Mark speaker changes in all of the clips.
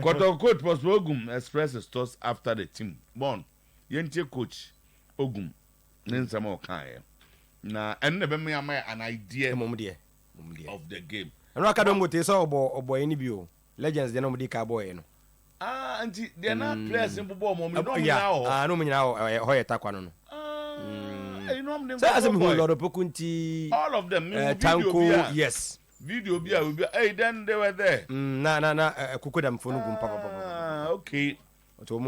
Speaker 1: Coach Prosper Ogum expressed his thoughts after the team. Born, Yente Coach Ogum, Ninsamo Kaya. Now, and never me an idea of the game.
Speaker 2: And I can't go to so boy any view. Legends, they know the cowboy.
Speaker 1: And they're not players in football.
Speaker 2: Yeah, no, now, Hoya Taquano. As a lot of Pukunti,
Speaker 1: all of them,
Speaker 2: Tanko, yes.
Speaker 1: Video will be, hey, then they were there.
Speaker 2: Na, Kukudam Funugum, Papa.
Speaker 1: Okay.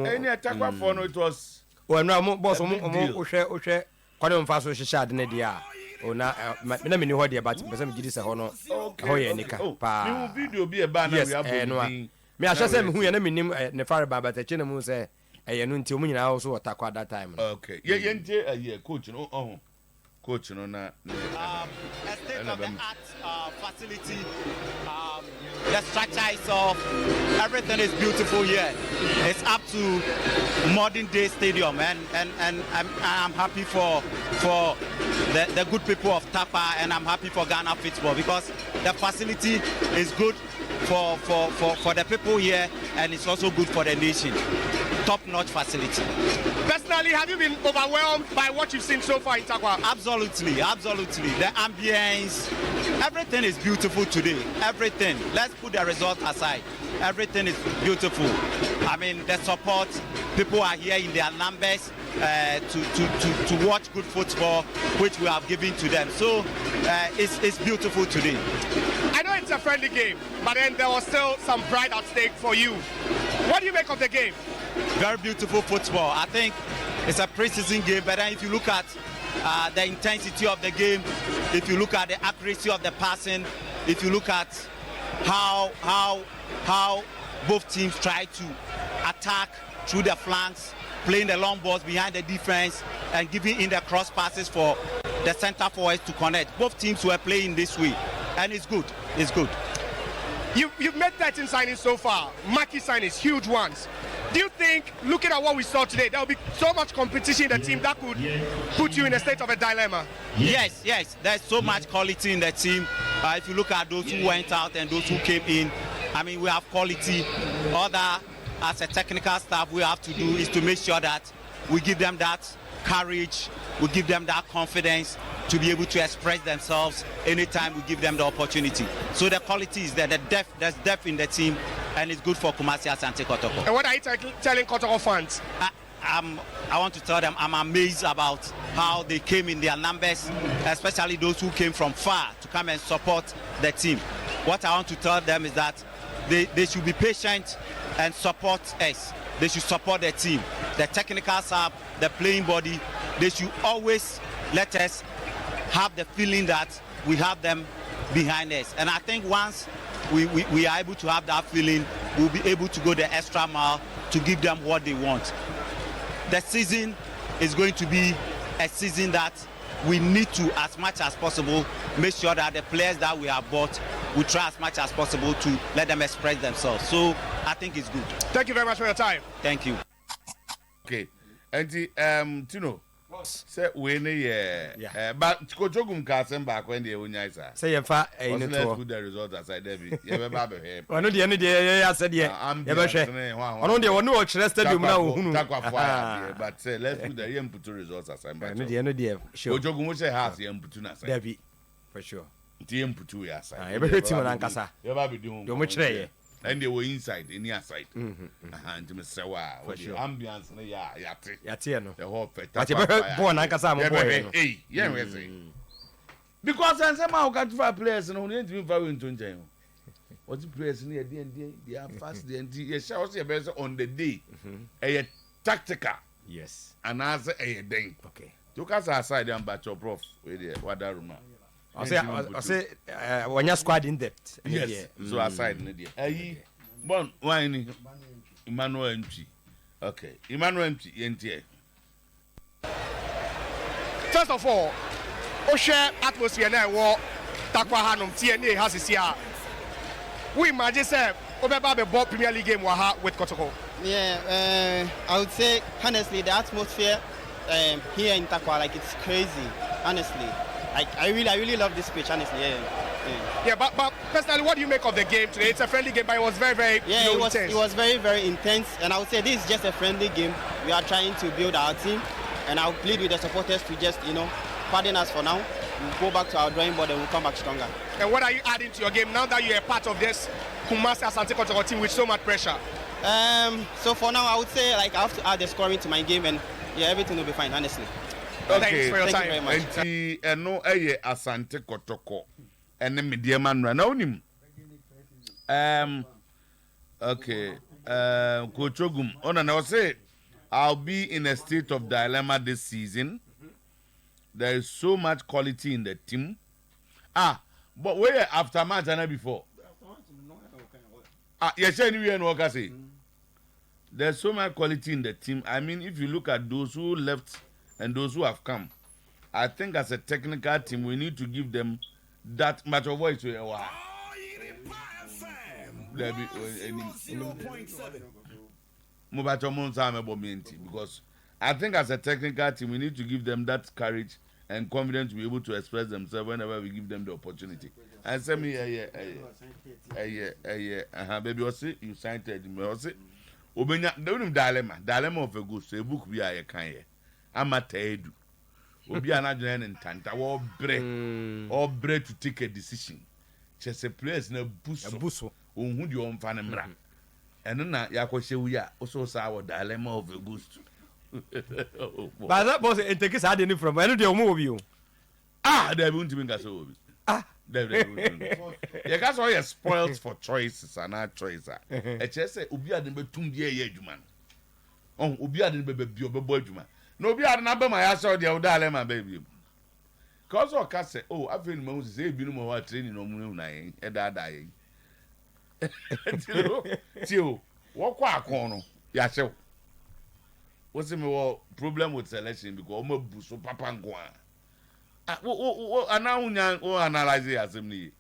Speaker 1: Any attack for no, it was.
Speaker 2: Well, now, boss, Oshe, Quadam Faso Shad Nedia. Oh, now, let me know what they about some Gidis Hono. Hoya Nika.
Speaker 1: Pa. Video be a banner.
Speaker 2: Yes, me I shall say who your name Nefara Baba, the Chinamu say, I knew until me also attack at that time.
Speaker 1: Okay. Yeah, coach, coach, no, a
Speaker 3: state of the art facility. The structure is off. Everything is beautiful here. It's up to modern day stadium, and I'm happy for the good people of Tapa, and I'm happy for Ghana football because the facility is good for the people here, and it's also good for the nation. Top-notch facility.
Speaker 4: Personally, have you been overwhelmed by what you've seen so far in Takwa?
Speaker 3: Absolutely. The ambience, everything is beautiful today. Everything. Let's put the result aside. Everything is beautiful. I mean, the support, people are here in their numbers to watch good football, which we have given to them. So it's beautiful today.
Speaker 4: I know it's a friendly game, but then there was still some pride at stake for you. What do you make of the game?
Speaker 3: Very beautiful football. I think it's a preseason game, but then if you look at the intensity of the game, if you look at the accuracy of the passing, if you look at how both teams try to attack through the flanks, playing the long balls behind the defense, and giving in the cross passes for the center forwards to connect. Both teams were playing this way, and it's good. It's good.
Speaker 4: You've made 13 signings so far, marquee signings, huge ones. Do you think, looking at what we saw today, there will be so much competition in the team that could put you in a state of a dilemma?
Speaker 3: Yes. There's so much quality in the team. If you look at those who went out and those who came in, I mean, we have quality. As a technical staff, we have to do is to make sure that we give them that courage, we give them that confidence to be able to express themselves anytime we give them the opportunity. So the quality is there, there's depth in the team, and it's good for Kumasi Asante Kotoko.
Speaker 4: And what are you telling Kotoko fans?
Speaker 3: I want to tell them I'm amazed about how they came in their numbers, especially those who came from far to come and support the team. What I want to tell them is that they should be patient and support us. They should support the team, the technical staff, the playing body. They should always let us have the feeling that we have them behind us. And I think once we are able to have that feeling, we'll be able to go the extra mile to give them what they want. The season is going to be a season that we need to, as much as possible, make sure that the players that we have bought, we try as much as possible to let them express themselves. So I think it's good.
Speaker 4: Thank you very much for your time.
Speaker 3: Thank you.
Speaker 1: Okay. And Tino, say when but Coach Ogum can't send back when they unya sir.
Speaker 2: Say if I
Speaker 1: let's put the result aside there. You have a baby.
Speaker 2: I know the end I said yeah. I know the one who stadium now.
Speaker 1: But say let's put the input results aside.
Speaker 2: I know the end there.
Speaker 1: Coach Ogum say has the input na aside.
Speaker 2: Debbie for sure.
Speaker 1: The input to your side.
Speaker 2: Every team on Ankasa.
Speaker 1: You have be doing.
Speaker 2: You much there.
Speaker 1: And they were inside, in your side. And to Mr. Wow, the ambience,
Speaker 2: Yatiano,
Speaker 1: the whole fete.
Speaker 2: Born Ankasa,
Speaker 1: hey, yeah, we say. Because I somehow got 5 players and only to very into jail. What's the players in the D&D? They are fast, the shall see a better on the day. A tactical.
Speaker 2: Yes.
Speaker 1: And as a day.
Speaker 2: Okay.
Speaker 1: Took us aside and batch your prof with the Wadaruma.
Speaker 2: I say, when your squad in depth.
Speaker 1: Yes, so aside, Nadia. Bon, wine, Emmanuel empty. Okay, Emmanuel empty, NTA.
Speaker 4: First of all, Osha atmosphere now, war, Takwa Hanum, TNA has his year. We imagine, sir, Obeba the ball Premier League game with Kotoko.
Speaker 5: Yeah, I would say, honestly, the atmosphere here in Takwa, like, it's crazy, honestly. I really love this pitch, honestly. Yeah.
Speaker 4: Yeah, but personally, what do you make of the game today? It's a friendly game, but it was very, very intense.
Speaker 5: It was very, very intense, and I would say this is just a friendly game. We are trying to build our team, and I'll plead with the supporters to just, pardon us for now. We'll go back to our drawing board and we'll come back stronger.
Speaker 4: And what are you adding to your game now that you're a part of this Kumasi Asante Kotoko team with so much pressure?
Speaker 5: So for now, I would say I have to add the scoring to my game, and everything will be fine, honestly.
Speaker 4: Okay. Thanks for your
Speaker 5: Thank
Speaker 4: time.
Speaker 5: you very much.
Speaker 1: And no, Asante Kotoko and the Medeama no okay. Coach Ogum. And I say I'll be in a state of dilemma this season. There is so much quality in the team. But where after match and before? Yes, anyway, no, I say. There's so much quality in the team. I mean, if you look at those who left and those who have come, I think as a technical team, we need to give them that much of voice. Because I think as a technical team, we need to give them that courage and confidence to be able to express themselves whenever we give them the opportunity. And say me, baby, you signed it. Obenya, don't dilemma of a goose, a book we are a kind. I'm a tedu. Obi anadwen and tanta, all bread to take a decision. Just a place in a buso, who you on Fanamra. And then Yakoshe, we are also our dilemma of a goose.
Speaker 2: But that was a take us adding from where do you move you?
Speaker 1: They won't even get so. You guys are spoiled for choices and not choices. A chess say, Ubia didn't be 2 years, man. Oh, Ubia didn't be a boy, man. No, be out number my ass or the old dilemma, baby. Cause or can say, oh, I feel Moses, a bit more training on moon, and dying. Till, walk quack corner. Yes, so. What's the more problem with selection because I'm a buso papa and guan. And now analyze it as me.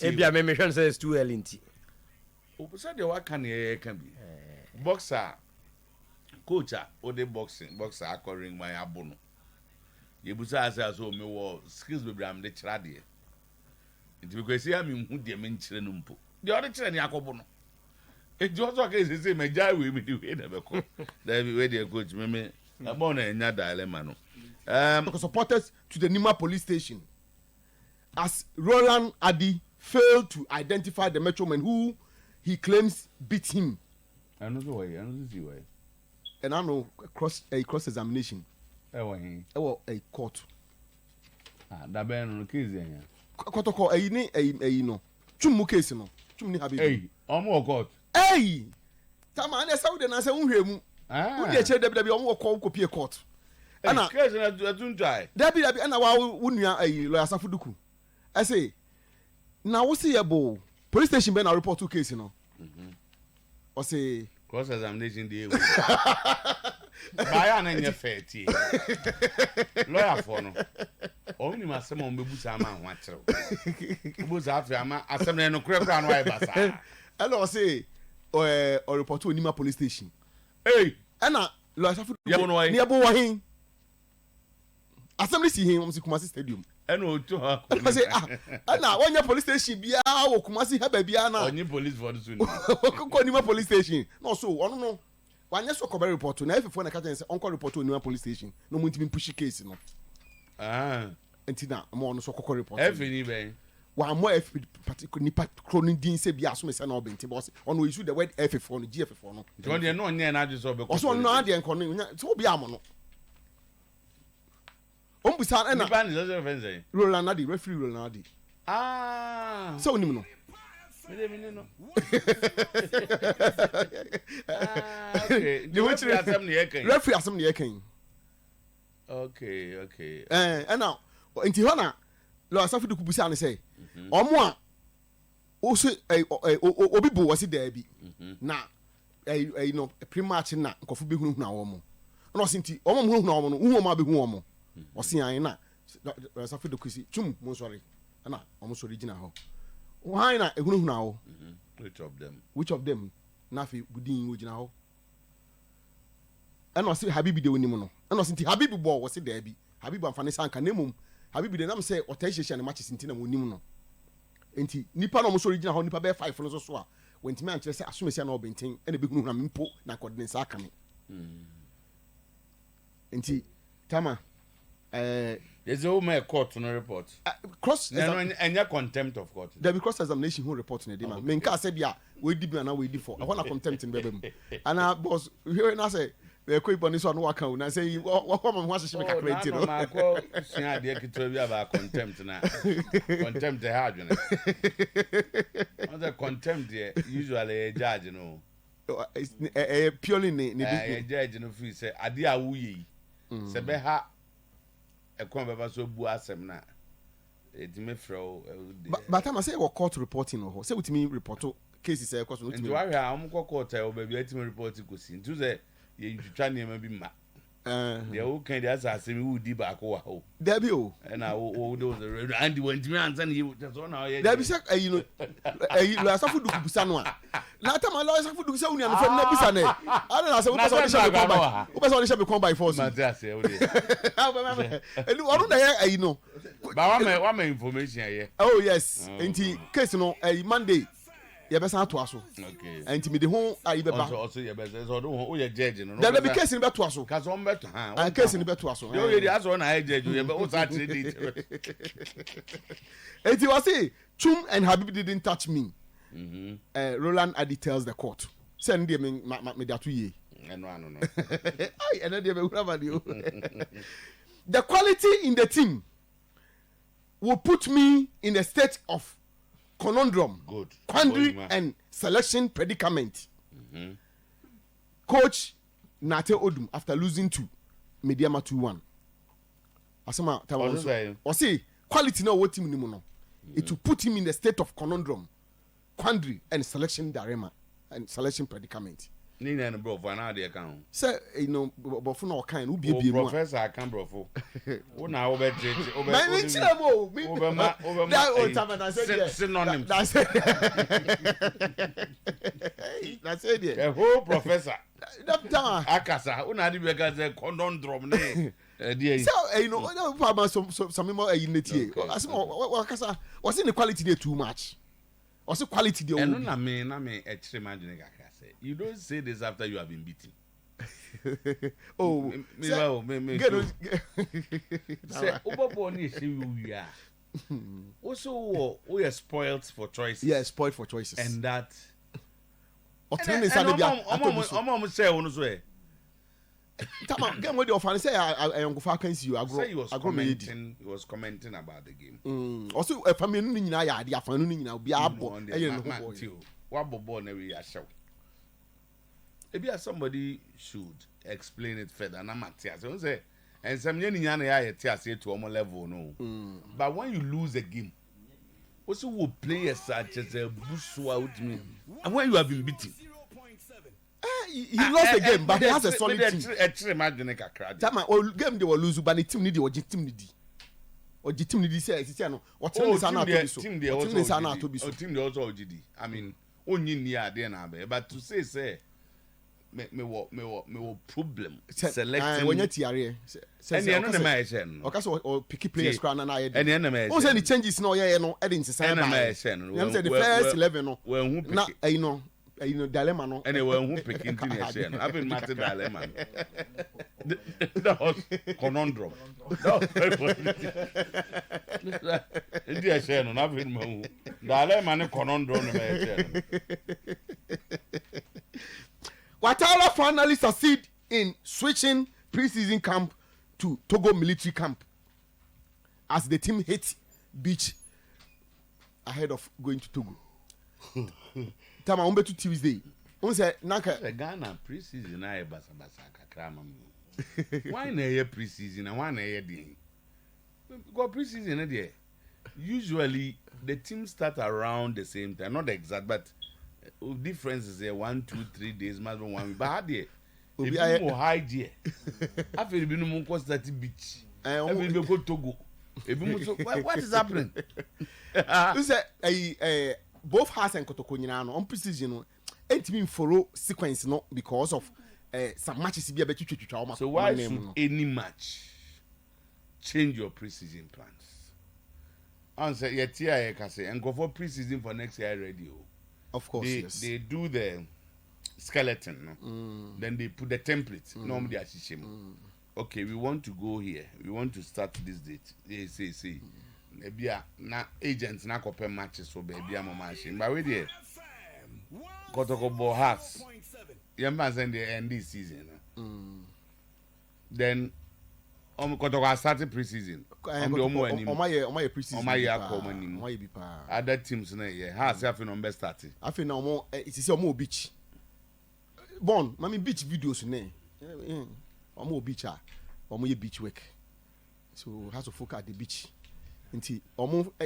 Speaker 2: Maybe I may say it's too early.
Speaker 1: Said what can be boxer, coacher, or the boxer, according my abono. You besides as me war skills with Bram the Chradie. It because see, I mean, who dear mention the other children Yacobono. It just okay to say, my jai will be doing never call. There be ready, coach, me. I'm on a dilemma.
Speaker 6: Supporters to the Nima police station as Roland Adi failed to identify the metroman who he claims beat him.
Speaker 1: I don't know why.
Speaker 6: And I know cross examination. A court.
Speaker 1: That been on the case.
Speaker 6: Kotoko, a no. Chumu case no. Chumni habi.
Speaker 1: Hey, more court.
Speaker 6: Hey! Tama, and I saw the answer. Who the chair W almost call copy a court.
Speaker 1: And I don't die.
Speaker 6: Debbie, and I wouldn't a lawyer Safuduku. I say, now what's the abo? Police station been a report 2 cases, Or say,
Speaker 1: cross examination day. Buy an your fair tea. Lawyer for no. Only my son will be Sama Watcher. Who's after Assembly no crap and why,
Speaker 6: I say, or report to Nima police station.
Speaker 1: Hey,
Speaker 6: Anna, lawyer Safuduku, near Bowahin. Assembly see him on the Kumasi Stadium.
Speaker 1: And to her.
Speaker 6: I say, Anna, when your police station be our Kumasi have a biana.
Speaker 1: Only police for the soon.
Speaker 6: Nima police station. No, so, I don't know. When you saw a report to never phone a cat and say, Uncle report to Nima police station. No one to be pushy case, no. Until now, I'm on so report.
Speaker 1: Every
Speaker 6: one more particularly cloning Dean say, Bias, Miss and Albin, boss, on we issue the word F for the GF for no.
Speaker 1: Don't you know, and I just saw
Speaker 6: also no idea and calling to be amono. Umbusan and
Speaker 1: a
Speaker 6: Roland referee Roland. So no. Referee assembly king.
Speaker 1: Okay.
Speaker 6: And now in Tijuana, Lord Safi Kubusan say, Omoa also Obibo was it there be now a pretty much na coffee be who now omo. No sinti omo no who ma be who omo. Or see I na Safi Kusi chum mo sorry. Na almost original ho. Why na who now? Which of them? Nafi Budin original. And I see Habibi de Winimono. And I see Habibi Ball was it there be Habib and Fanny Sanka Nemum. habibi de nam say otation matches ntina mo nim no enti nipa no mo so original ho nipa be 5 no so a wentimi an kire say asomesi na obenten ene be hunu na mpo na coordinate sa aka me enti Tama
Speaker 1: there's a woman court no report
Speaker 6: cross
Speaker 1: and contempt of court
Speaker 6: there be cross examination who report in the man men ka say bia we di bia na we di for I want contempt in bebe mu and boss here na say we ko iboni so no waka na say what come ho asese me kakra enti no
Speaker 1: ma ko sia de kitwa bi aba contempt na contempt the hard one the contempt usually a judge no
Speaker 6: purely ne
Speaker 1: judge no feel say ade a wo yi se be ha e kon beba so bu asem na e me fro
Speaker 6: but time I say we court reporting no say with me report cases e cause no
Speaker 1: to me why am ko court e obabi atimi report ko si ntu say ye ntwitwa ne ma bi ma de o kan de asase mi wudi ba ko wa ho
Speaker 6: there be o
Speaker 1: na o do and when me answer you just na o
Speaker 6: there be say you know lo asafu du kubusa no a na time lo asafu du kubusa uni an fa na bisa na ana na say wo person dey come by wo person dey come by force
Speaker 1: ma dey say o dey
Speaker 6: elu oru na ye you know
Speaker 1: ba wa me information ye
Speaker 6: oh yes enti case no Monday ye be san to aso
Speaker 1: okay
Speaker 6: enti me de ho ayi be ba
Speaker 1: also ye be say so do ho ye judge no
Speaker 6: there be case ni be to aso
Speaker 1: ka so be to
Speaker 6: and case ni be to aso
Speaker 1: yo ye dey aso na ye judge ye be o sa tire date
Speaker 6: enti was say Chum and Habib didn't touch me Roland Adi tells the court send them me that ye
Speaker 1: no
Speaker 6: ai and they be the quality in the team will put me in a state of conundrum,
Speaker 1: good
Speaker 6: quandary, and selection predicament. Coach Nate Odum, after losing to Medeama 2-1. Asama Tawa or say quality now what team no. It will put him in a state of conundrum, quandary, and selection dilemma and selection predicament.
Speaker 1: Nina and bro for another account.
Speaker 6: Say you know, but for no kind who be a
Speaker 1: professor I can bro for. Who now over over synonym.
Speaker 6: That's it. That's it.
Speaker 1: A whole professor.
Speaker 6: Akasa.
Speaker 1: Who now the because conundrum ne.
Speaker 6: So you know, some more unity. Akasa was in the quality there too much. Also quality there.
Speaker 1: And no me extreme imagine. You don't say this after you have been beaten.
Speaker 6: Oh,
Speaker 1: me. Say, Obaboni say we are. Also, we are spoiled for choices.
Speaker 6: Yeah, spoiled for choices.
Speaker 1: And that.
Speaker 6: I'm
Speaker 1: say on way.
Speaker 6: Tama, game with the offense. Say I am go far can see you.
Speaker 1: He was commenting about the game.
Speaker 6: Also, a family no nyina ya ade afan no nyina bi abo.
Speaker 1: What bobo na we show. Maybe somebody should explain it further. Na Matthias, you say, and some nyanya na ya say to omo level no. But when you lose a game, also will play such as a bushwa out me. And when you have been beaten,
Speaker 6: he lost the game, but he has a solid team.
Speaker 1: That
Speaker 6: game they will lose, but the team need the team need. Or the team need say no. What team is not to be so?
Speaker 1: Team they also OGD. I mean, only near there now, but to say. Me problem selecting
Speaker 6: when you tiare
Speaker 1: and you know the man
Speaker 6: okay so or picky players crown na
Speaker 1: and the man
Speaker 6: o say the changes no ye no e dey inside by you say the first 11 no na you know dilemma no
Speaker 1: and when who pick into the share no happen matter dilemma that was conundrum no the share no happen mo dilemma no conundrum no share.
Speaker 6: Ouattara finally succeed in switching preseason camp to Togo military camp as the team hit beach ahead of going to Togo. Tama umbe to Tuesday. Unse naka
Speaker 1: Ghana preseason na basa kakra mamu. Why na ye preseason and why na ye dey? Because preseason na there. Usually the team start around the same time, not the exact but difference is 1, 2, 3 days, maybe 1 week. But how there? If you more high there, after you no more start beach, every you go Togo. If you what is happening?
Speaker 6: You say both Has and Kotoko nyina on precision no, ain't mean follow sequence no because of some matches be a bit twitwa.
Speaker 1: So why should any match change your preseason plans. Answer yetia kase and go for preseason for next year ready.
Speaker 6: Of course, yes.
Speaker 1: They do the skeleton, no? Then they put the template. Normally, okay, we want to go here. We want to start this date. They say, maybe na agents na copy matches so baby I'm machine. But we there, Kotoko ball has. You man send the end this season. Then, Kotoko started preseason.
Speaker 6: My preseason.
Speaker 1: Other teams na yeah. Has have number started.
Speaker 6: I feel now more. It is more beach. Born, mommy beach videos ne. More beach or more beach work. So has to focus at the beach. Nti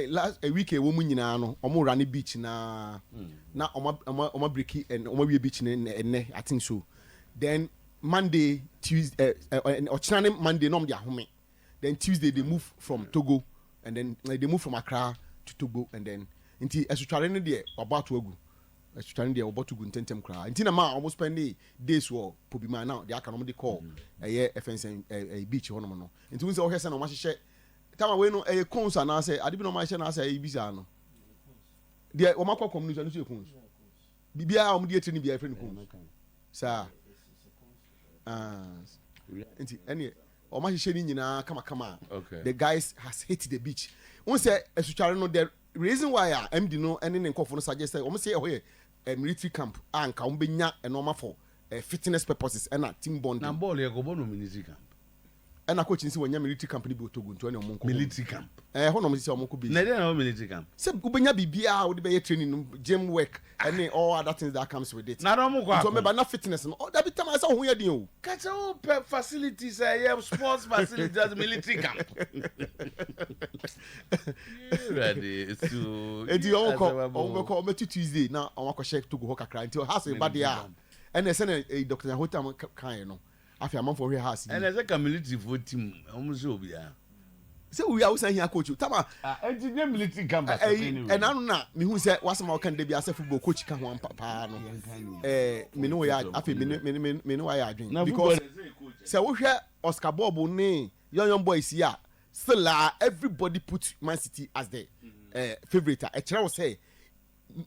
Speaker 6: last a week a woman nyina no omo run beach na omo breaki and omo we beach ne I think so. Then Monday, Tuesday or China Monday no dia home. Then Tuesday they move from Togo and then they move from Accra to Togo and then nti esu tware ne de oba to agu. Esu tware de oba to gu ntentem kra. Nti na ma almost spend days wo pobima now they aka no de call FNC a beach ho no no. Nti we say o hwese na o ma hye Tama we no e cons na say ade bi no ma hye na say e bisa no de o makwa community no so e cons bibia o mo de etri ni bia friend cons sa enti ene o ma hye ni nyina kama the guys has hit the beach won say esutware no the reason why MD no ene ne nkofo no suggest o mo say e ho military camp anka o benya e normal for fitness purposes and team bonding
Speaker 1: na ball e go no military camp
Speaker 6: and a coach in Siwanya military company be Togo to any
Speaker 1: military camp.
Speaker 6: Hono say omonko be.
Speaker 1: Na dey na military camp.
Speaker 6: Say ubenya bibia wo de be training gym work and all other things that comes with it.
Speaker 1: Na do mo kwa.
Speaker 6: So me ba na fitness no. That be time I say ho ya din o.
Speaker 1: Catch all facilities sports facilities as military camp. Ready to.
Speaker 6: E di on ko Tuesday na on ko check Togo ho kakra until house e ba dia. And they say Dr. Hotam kan no. After a month for her house.
Speaker 1: And as a community for team, almost over here.
Speaker 6: So we are saying here, coach. Tama,
Speaker 1: engineer military campus.
Speaker 6: And I don't know. Me who said, what's my can be as a football coach? Can one papa? Me know I feel me know I drink. Because so we hear Oscar Bobo name, young boys here. Still, everybody put Man City as the favorite. A child say,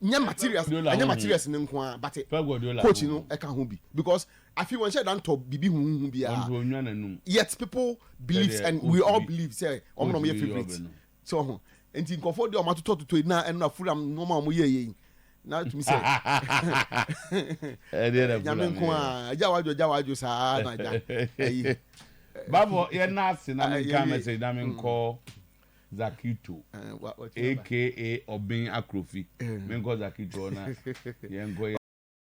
Speaker 6: nya materials in nkwa but coach no e ka ho bi because I feel when she dan to bibi hu bia yet people believe and we all believe say omo no your favorite so ho enti nkofo de o matoto na eno afuram no ma mo ye na to me say nyame nkwa jawajo sa na ja eyi
Speaker 1: babo ye na ase na me ka message na me nko Zakito, aka Obin Akrofi. Mengo Zakito na yengo